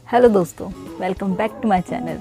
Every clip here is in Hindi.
हेलो दोस्तों, welcome back to my channel.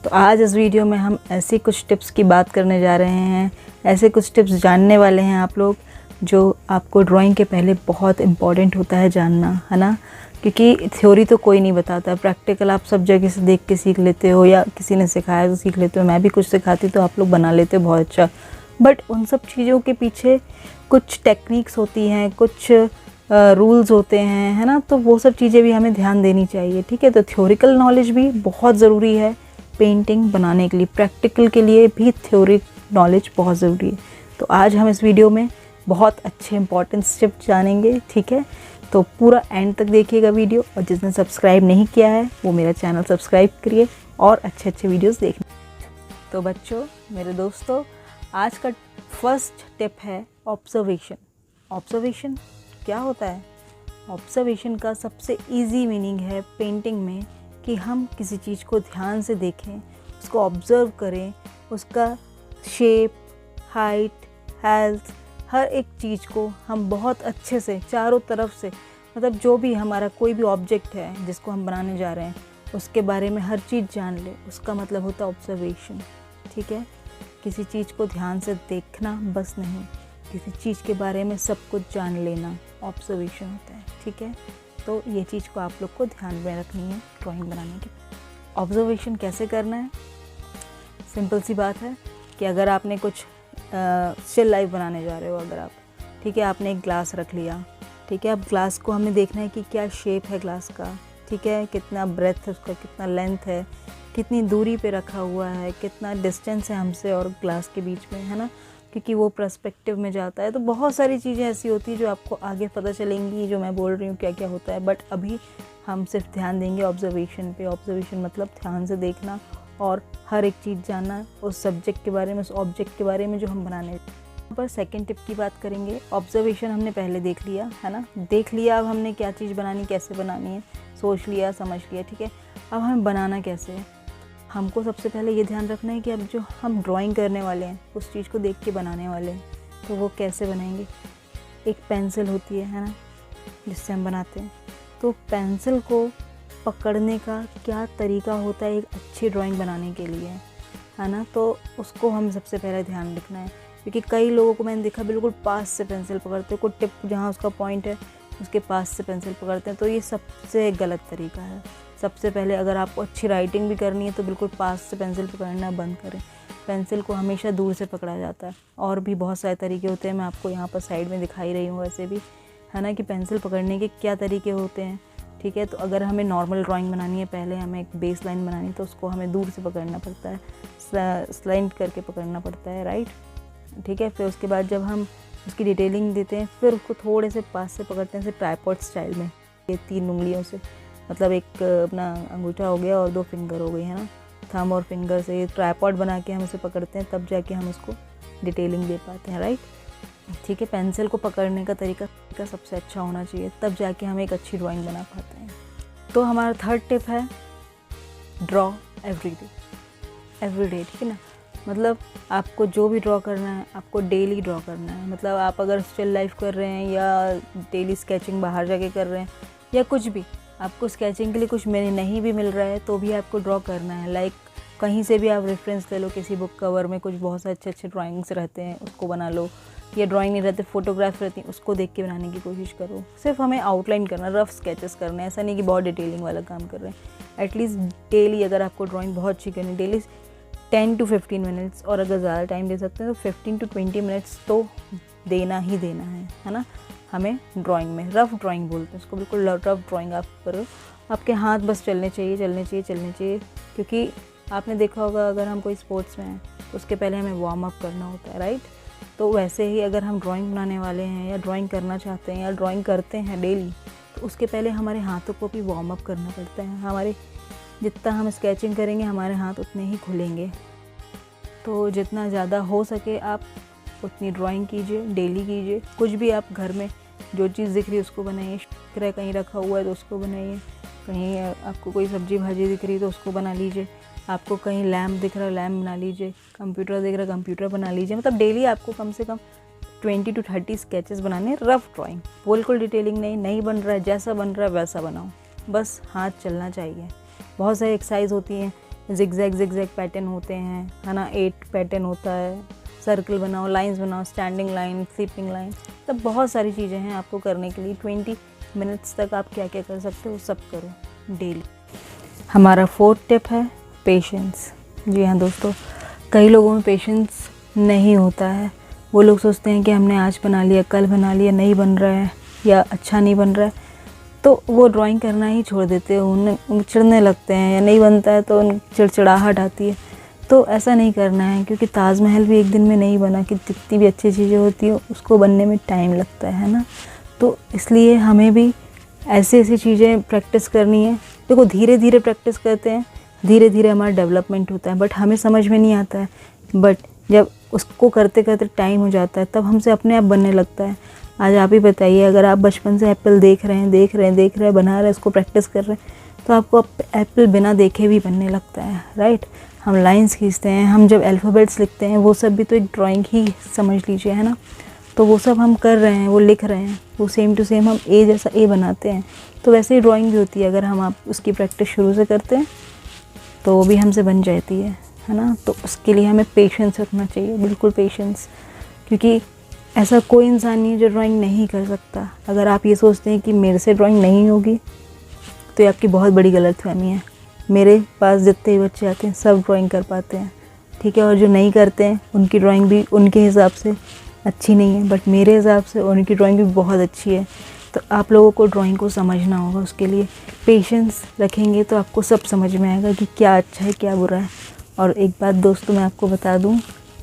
तो आज इस वीडियो में हम ऐसी कुछ टिप्स की बात करने जा रहे हैं, ऐसे कुछ टिप्स जानने वाले हैं आप लोग जो आपको ड्राइंग के पहले बहुत इम्पॉर्टेंट होता है जानना, है ना। क्योंकि थ्योरी तो कोई नहीं बताता, प्रैक्टिकल आप सब जगह से देख के सीख लेते हो या किसी ने सिखाया तो सीख लेते हो। मैं भी कुछ सिखाती तो आप लोग बना लेते हो बहुत अच्छा, बट उन सब चीज़ों के पीछे कुछ टेक्निक्स होती हैं, कुछ रूल्स होते हैं, है ना। तो वो सब चीज़ें भी हमें ध्यान देनी चाहिए, ठीक है। तो थ्योरिकल नॉलेज भी बहुत ज़रूरी है पेंटिंग बनाने के लिए, प्रैक्टिकल के लिए भी थ्योरी नॉलेज बहुत ज़रूरी है। तो आज हम इस वीडियो में बहुत अच्छे इंपॉर्टेंट टिप्स जानेंगे, ठीक है। तो पूरा एंड तक देखिएगा वीडियो, और जिसने सब्सक्राइब नहीं किया है वो मेरा चैनल सब्सक्राइब करिए और अच्छे अच्छे वीडियोज़ देखना। तो बच्चों, मेरे दोस्तों, आज का फर्स्ट टिप है ऑब्जर्वेशन। ऑब्जर्वेशन क्या होता है? ऑब्जर्वेशन का सबसे इजी मीनिंग है पेंटिंग में कि हम किसी चीज़ को ध्यान से देखें, उसको ऑब्ज़र्व करें, उसका शेप, हाइट, हेल्थ, हर एक चीज़ को हम बहुत अच्छे से चारों तरफ से, मतलब जो भी हमारा कोई भी ऑब्जेक्ट है जिसको हम बनाने जा रहे हैं उसके बारे में हर चीज़ जान ले, उसका मतलब होता है ऑब्जर्वेशन, ठीक है। किसी चीज़ को ध्यान से देखना बस नहीं, किसी चीज़ के बारे में सब कुछ जान लेना ऑब्जर्वेशन होता है, ठीक है। तो ये चीज़ को आप लोग को ध्यान में रखनी है ड्राइंग बनाने की। ऑब्जर्वेशन कैसे करना है? सिंपल सी बात है कि अगर आपने कुछ स्टिल लाइफ बनाने जा रहे हो, अगर आप, ठीक है, आपने एक ग्लास रख लिया, ठीक है। अब ग्लास को हमें देखना है कि क्या शेप है ग्लास का, ठीक है, कितना ब्रेथ है उसका, कितना लेंथ है, कितनी दूरी पे रखा हुआ है, कितना डिस्टेंस है हमसे और ग्लास के बीच में, है ना। क्योंकि वो पर्सपेक्टिव में जाता है। तो बहुत सारी चीज़ें ऐसी होती है जो आपको आगे पता चलेंगी, जो मैं बोल रही हूँ क्या क्या होता है, बट अभी हम सिर्फ ध्यान देंगे ऑब्जर्वेशन पे। ऑब्जर्वेशन मतलब ध्यान से देखना और हर एक चीज़ जानना उस सब्जेक्ट के बारे में, उस ऑब्जेक्ट के बारे में जो हम बनाने। यहाँ पर सेकेंड टिप की बात करेंगे। ऑब्जर्वेशन हमने पहले देख लिया, है ना, देख लिया। अब हमने क्या चीज़ बनानी, कैसे बनानी है, सोच लिया, समझ लिया, ठीक है। अब हमें बनाना कैसे है? हमको सबसे पहले ये ध्यान रखना है कि अब जो हम ड्राइंग करने वाले हैं उस चीज़ को देख के बनाने वाले हैं, तो वो कैसे बनाएंगे। एक पेंसिल होती है ना, जिससे हम बनाते हैं। तो पेंसिल को पकड़ने का क्या तरीका होता है एक अच्छी ड्राइंग बनाने के लिए, है ना। तो उसको हम सबसे पहले ध्यान रखना है, क्योंकि कई लोगों को मैंने देखा बिल्कुल पास से पेंसिल पकड़ते हैं, कोई टिप जहाँ उसका पॉइंट है उसके पास से पेंसिल पकड़ते हैं। तो ये सबसे गलत तरीका है। सबसे पहले अगर आपको अच्छी राइटिंग भी करनी है तो बिल्कुल पास से पेंसिल पकड़ना बंद करें। पेंसिल को हमेशा दूर से पकड़ा जाता है। और भी बहुत सारे तरीके होते हैं, मैं आपको यहाँ पर साइड में दिखाई रही हूँ वैसे भी, है ना, कि पेंसिल पकड़ने के क्या तरीके होते हैं, ठीक है। तो अगर हमें नॉर्मल ड्राइंग बनानी है, पहले हमें एक बेस लाइन बनानी है, तो उसको हमें दूर से पकड़ना पड़ता है, स्लाइड करके पकड़ना पड़ता है, राइट, ठीक है। फिर उसके बाद जब हम उसकी डिटेलिंग देते हैं, फिर उसको थोड़े से पास से पकड़ते हैं, जैसे ट्राइपॉड स्टाइल में, ये 3 उंगलियों से, मतलब एक अपना अंगूठा हो गया और 2 फिंगर हो गई, है ना, थंब और फिंगर से ये ट्राइपॉड बना के हम उसे पकड़ते हैं, तब जाके हम उसको डिटेलिंग दे पाते हैं, राइट, ठीक है। पेंसिल को पकड़ने का तरीका सबसे अच्छा होना चाहिए, तब जाके हम एक अच्छी ड्राइंग बना पाते हैं। तो हमारा थर्ड टिप है ड्रॉ एवरी डे, ठीक है ना। मतलब आपको जो भी ड्रॉ करना है आपको डेली ड्रॉ करना है। मतलब आप अगर स्टिल लाइफ कर रहे हैं या डेली स्केचिंग बाहर जाके कर रहे हैं या कुछ भी, आपको स्केचिंग के लिए कुछ नहीं भी मिल रहा है तो भी आपको ड्रॉ करना है। लाइक कहीं से भी आप रेफरेंस ले लो, किसी बुक कवर में कुछ बहुत से अच्छे अच्छे ड्राइंग्स रहते हैं उसको बना लो, या ड्राइंग नहीं रहते फोटोग्राफ रहती हैं उसको देख के बनाने की कोशिश करो। सिर्फ हमें आउटलाइन करना, रफ स्केचेस करने हैं, ऐसा नहीं कि बहुत डिटेलिंग वाला काम कर रहे हैं। एटलीस्ट डेली अगर आपको ड्राइंग बहुत अच्छी करनी, डेली 10 to 15 मिनट्स, और अगर ज़्यादा टाइम दे सकते हैं तो 15 to 20 मिनट्स तो देना ही देना है ना। हमें ड्राइंग में रफ़ ड्राइंग बोलते हैं उसको, बिल्कुल रफ़ ड्राइंग आप करो। आपके हाथ बस चलने चाहिए, क्योंकि आपने देखा होगा अगर हम कोई स्पोर्ट्स में हैं तो उसके पहले हमें वार्म अप करना होता है, राइट। तो वैसे ही अगर हम ड्राइंग बनाने वाले हैं या ड्राइंग करना चाहते हैं या ड्राइंग करते हैं डेली, तो उसके पहले हमारे हाथों को भी वार्म अप करना पड़ता है। हमारे जितना हम स्केचिंग करेंगे हमारे हाथ उतने ही खुलेंगे। तो जितना ज़्यादा हो सके आप उतनी ड्राइंग कीजिए, डेली कीजिए। कुछ भी आप घर में जो चीज़ दिख रही है उसको बनाइए, कहीं रखा हुआ है तो उसको बनाइए, कहीं आपको कोई सब्जी भाजी दिख रही है तो उसको बना लीजिए, आपको कहीं लैम्प दिख रहा है लैम्प बना लीजिए, कंप्यूटर दिख रहा है कंप्यूटर बना लीजिए। मतलब डेली आपको कम से कम 20 to 30 स्केचेस बनाने, रफ ड्राइंग, बिल्कुल डिटेलिंग नहीं बन रहा है, जैसा बन रहा है वैसा बनाओ, बस हाथ चलना चाहिए। बहुत सारी एक्सरसाइज होती हैं, जिगजैग पैटर्न होते हैं, है ना, 8 पैटर्न होता है, सर्कल बनाओ, लाइंस बनाओ, स्टैंडिंग लाइन, स्लीपिंग लाइन, तब बहुत सारी चीज़ें हैं आपको करने के लिए। 20 मिनट्स तक आप क्या क्या कर सकते हो सब करो डेली। हमारा 4th टिप है पेशेंस। जी हाँ दोस्तों, कई लोगों में पेशेंस नहीं होता है। वो लोग सोचते हैं कि हमने आज बना लिया, कल बना लिया, नहीं बन रहा है या अच्छा नहीं बन रहा है, तो वो ड्राइंग करना ही छोड़ देते हैं, उन्हें चिढ़ने लगते हैं, या नहीं बनता है तो उन चिड़चिड़ाहट आती है। तो ऐसा नहीं करना है, क्योंकि ताजमहल भी एक दिन में नहीं बना, कि जितनी भी अच्छी चीज़ें होती हैं उसको बनने में टाइम लगता है ना। तो इसलिए हमें भी ऐसी चीज़ें प्रैक्टिस करनी है। देखो, धीरे धीरे प्रैक्टिस करते हैं, धीरे धीरे हमारा डेवलपमेंट होता है, बट हमें समझ में नहीं आता है। बट जब उसको करते करते टाइम हो जाता है, तब हमसे अपने आप बनने लगता है। आज आप ही बताइए, अगर आप बचपन से एप्पल देख रहे हैं, बना रहे हैं, उसको प्रैक्टिस कर रहे हैं, तो आपको एप्पल बिना देखे भी बनने लगता है, राइट। हम लाइंस खींचते हैं, हम जब अल्फ़ाबेट्स लिखते हैं, वो सब भी तो एक ड्राइंग ही समझ लीजिए, है ना। तो वो सब हम कर रहे हैं, वो लिख रहे हैं, वो सेम टू सेम हम ए जैसा ए बनाते हैं। तो वैसे ही ड्राइंग भी होती है, अगर हम आप उसकी प्रैक्टिस शुरू से करते हैं तो वो भी हमसे बन जाती है ना। तो उसके लिए हमें पेशेंस रखना चाहिए, बिल्कुल पेशेंस, क्योंकि ऐसा कोई इंसान नहीं है जो ड्राइंग नहीं कर सकता। अगर आप ये सोचते हैं कि मेरे से ड्राइंग नहीं होगी, तो ये आपकी बहुत बड़ी गलतफहमी है। मेरे पास जितने भी बच्चे आते हैं सब ड्राइंग कर पाते हैं, ठीक है, और जो नहीं करते हैं उनकी ड्राइंग भी उनके हिसाब से अच्छी नहीं है, बट मेरे हिसाब से उनकी ड्राइंग भी बहुत अच्छी है। तो आप लोगों को ड्राइंग को समझना होगा, उसके लिए पेशेंस रखेंगे तो आपको सब समझ में आएगा कि क्या अच्छा है क्या बुरा है। और एक बात दोस्तों मैं आपको बता दूं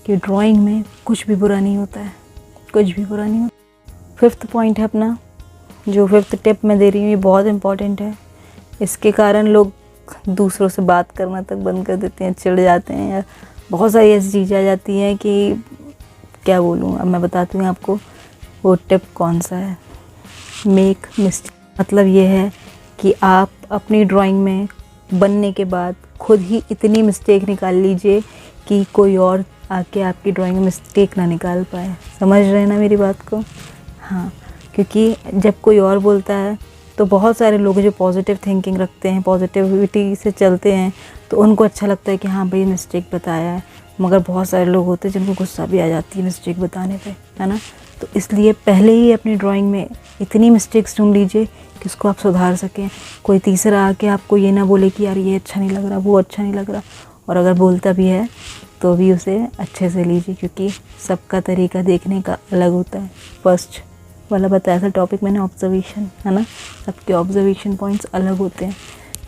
कि ड्राइंग में कुछ भी बुरा नहीं होता है, कुछ भी बुरा नहीं होता। 5th पॉइंट है अपना, जो 5th टिप मैं दे रही हूँ, ये बहुत इंपॉर्टेंट है। इसके कारण लोग दूसरों से बात करना तक बंद कर देते हैं, चिढ़ जाते हैं, या बहुत सारी ऐसी चीज़ें आ जाती हैं कि क्या बोलूँ। अब मैं बताती हूँ आपको वो टिप कौन सा है। मेक मिस्टेक, मतलब ये है कि आप अपनी ड्राइंग में बनने के बाद खुद ही इतनी मिस्टेक निकाल लीजिए कि कोई और आके आपकी ड्राइंग में मिस्टेक ना निकाल पाए। समझ रहे हैं ना मेरी बात को? हाँ, क्योंकि जब कोई और बोलता है तो बहुत सारे लोग जो पॉजिटिव थिंकिंग रखते हैं, पॉजिटिविटी से चलते हैं, तो उनको अच्छा लगता है कि हाँ भाई मिस्टेक बताया है। मगर बहुत सारे लोग होते हैं जिनको गुस्सा भी आ जाती है मिस्टेक बताने पे, है ना। तो इसलिए पहले ही अपनी ड्राइंग में इतनी मिस्टेक्स ढूंढ लीजिए कि उसको आप सुधार सकें। कोई तीसरा आके आपको ये ना बोले कि यार ये अच्छा नहीं लग रहा, वो अच्छा नहीं लग रहा, और अगर बोलता भी है तो भी उसे अच्छे से लीजिए, क्योंकि सबका तरीका देखने का अलग होता है। फर्स्ट वाला बताया था टॉपिक मैंने, ऑब्जर्वेशन, है ना, सबके ऑब्जर्वेशन पॉइंट्स अलग होते हैं,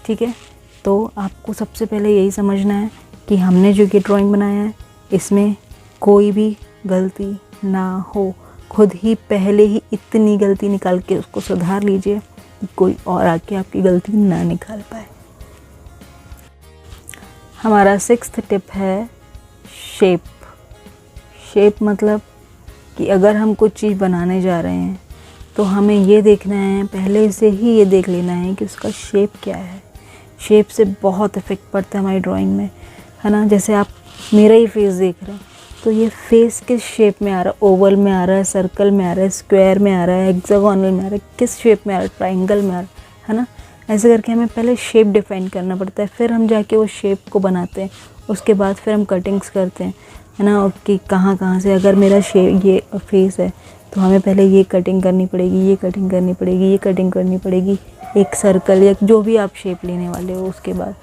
ठीक है। तो आपको सबसे पहले यही समझना है कि हमने जो ये ड्राइंग बनाया है इसमें कोई भी गलती ना हो। खुद ही पहले ही इतनी गलती निकाल के उसको सुधार लीजिए कि कोई और आके आपकी गलती ना निकाल पाए। हमारा 6th टिप है शेप। शेप मतलब कि अगर हम कुछ चीज़ बनाने जा रहे हैं तो हमें ये देखना है, पहले से ही ये देख लेना है कि उसका शेप क्या है। शेप से बहुत इफ़ेक्ट पड़ता है हमारी ड्राइंग में, है ना। जैसे आप मेरा ही फेस देख रहे हैं, तो ये फेस किस शेप में आ रहा है, ओवल में आ रहा है, सर्कल में आ रहा है, स्क्वायर में आ रहा है, हेक्सागोनल में आ रहा है, किस शेप में आ रहा है, ट्रायंगल में आ रहा है ना। ऐसे करके हमें पहले शेप डिफाइन करना पड़ता है, फिर हम जाके वो शेप को बनाते हैं। उसके बाद फिर हम कटिंग्स करते हैं, है ना, कि कहाँ से। अगर मेरा शेप ये फेस है तो हमें पहले ये कटिंग करनी पड़ेगी, ये कटिंग करनी पड़ेगी, ये कटिंग करनी पड़ेगी, एक सर्कल या जो भी आप शेप लेने वाले हो उसके बाद,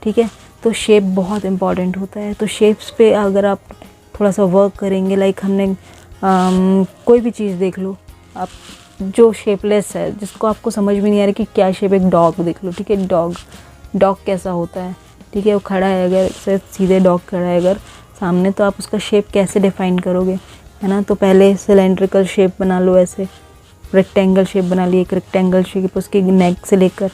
ठीक है। तो शेप बहुत इम्पॉर्टेंट होता है। तो शेप्स पे अगर आप थोड़ा सा वर्क करेंगे, लाइक हमने कोई भी चीज़ देख लो आप, जो शेपलेस है, जिसको आपको समझ में नहीं आ रहा कि क्या शेप, एक डॉग देख लो, ठीक है। डॉग कैसा होता है, ठीक है, वो खड़ा है, अगर सीधे डॉग खड़ा है अगर सामने, तो आप उसका शेप कैसे डिफाइन करोगे, है ना। तो पहले सिलेंड्रिकल शेप बना लो, ऐसे रेक्टेंगल शेप बना लिया, एक रेक्टेंगल शेप उसकी नेक से लेकर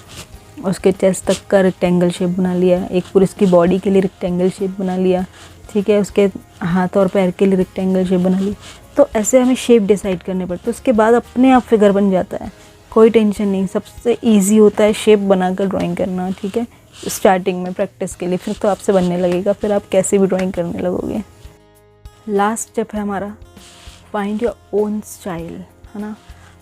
उसके चेस्ट तक का रेक्टेंगल शेप बना लिया, एक पूरी उसकी बॉडी के लिए रेक्टेंगल शेप बना लिया, ठीक है, उसके हाथ और पैर के लिए रेक्टेंगल शेप बना ली। तो ऐसे हमें शेप डिसाइड करने पड़ते हैं, उसके बाद अपने आप फिगर बन जाता है, कोई टेंशन नहीं। सबसे इजी होता है शेप बनाकर ड्राइंग करना, ठीक है, स्टार्टिंग में प्रैक्टिस के लिए, फिर तो आपसे बनने लगेगा, फिर आप कैसे भी ड्राइंग करने लगोगे। लास्ट स्टेप है हमारा फाइंड योर ओन स्टाइल, है ना।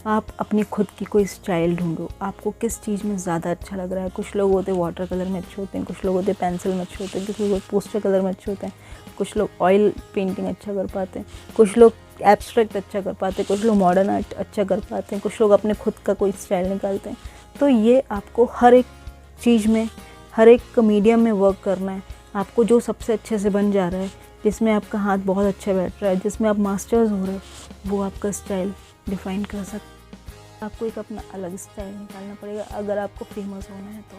आप अपनी खुद की कोई स्टाइल ढूंढो, आपको किस चीज़ में ज़्यादा अच्छा लग रहा है। कुछ लोग होते हैं वाटर कलर में अच्छे होते हैं, कुछ लोग होते हैं पेंसिल में अच्छे होते हैं, कुछ लोग पोस्टर कलर में अच्छे होते हैं, कुछ लोग ऑयल पेंटिंग अच्छा कर पाते हैं, कुछ लोग एब्स्ट्रैक्ट अच्छा कर पाते हैं, कुछ लोग मॉडर्न आर्ट अच्छा कर पाते हैं, कुछ लोग अपने खुद का कोई स्टाइल निकालते हैं। तो ये आपको हर एक चीज़ में, हर एक मीडियम में वर्क करना है। आपको जो सबसे अच्छे से बन जा रहा है, जिसमें आपका हाथ बहुत अच्छा बैठ रहा है, जिसमें आप मास्टर्स हो रहे हो, वो आपका स्टाइल डिफ़ाइन कर सकते हैं। आपको एक अपना अलग स्टाइल निकालना पड़ेगा अगर आपको फेमस होना है तो,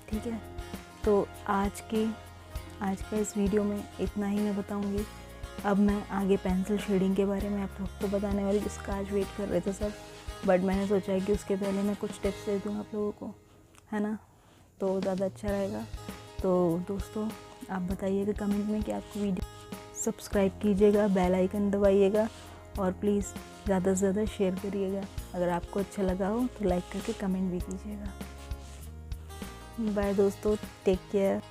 ठीक है। तो आज का इस वीडियो में इतना ही मैं बताऊंगी। अब मैं आगे पेंसिल शेडिंग के बारे में आप सबको बताने वाली, जिसका आज वेट कर रहे थे सब, बट मैंने सोचा कि उसके पहले मैं कुछ टिप्स दे दूँ आप लोगों को, है ना, तो ज़्यादा अच्छा रहेगा। तो दोस्तों आप बताइएगा कमेंट में कि आपको वीडियो, सब्सक्राइब कीजिएगा, बेल आइकन दबाइएगा और प्लीज़ ज़्यादा से ज़्यादा शेयर करिएगा। अगर आपको अच्छा लगा हो तो लाइक करके कमेंट भी कीजिएगा। बाय दोस्तों, टेक केयर।